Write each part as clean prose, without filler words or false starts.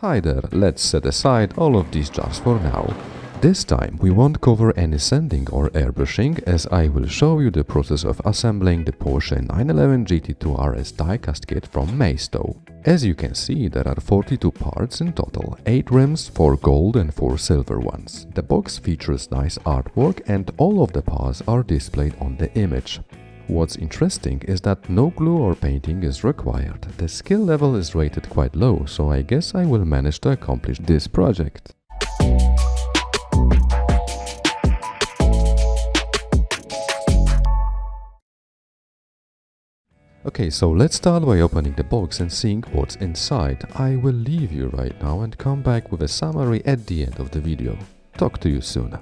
Hi there, let's set aside all of these jars for now. This time we won't cover any sanding or airbrushing, as I will show you the process of assembling the Porsche 911 GT2 RS diecast kit from Maisto. As you can see, there are 42 parts in total, 8 rims, 4 gold and 4 silver ones. The box features nice artwork and all of the parts are displayed on the image. What's interesting is that no glue or painting is required. The skill level is rated quite low, so I guess I will manage to accomplish this project. Okay, so let's start by opening the box and seeing what's inside. I will leave you right now and come back with a summary at the end of the video. Talk to you soon.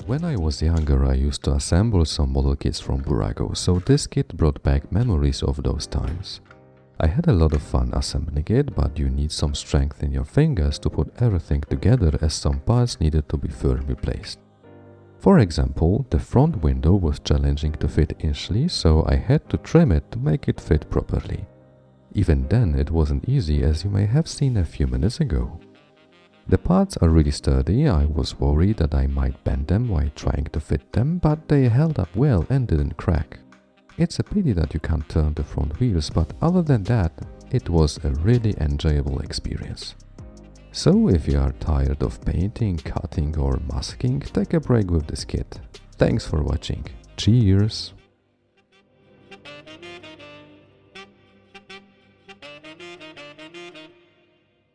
When I was younger, I used to assemble some model kits from Burago, so this kit brought back memories of those times. I had a lot of fun assembling it, but you need some strength in your fingers to put everything together as some parts needed to be firmly placed. For example, the front window was challenging to fit initially, so I had to trim it to make it fit properly. Even then, it wasn't easy, as you may have seen a few minutes ago. The parts are really sturdy. I was worried that I might bend them while trying to fit them, but they held up well and didn't crack. It's a pity that you can't turn the front wheels, but other than that, it was a really enjoyable experience. So if you are tired of painting, cutting or masking, take a break with this kit. Thanks for watching. Cheers!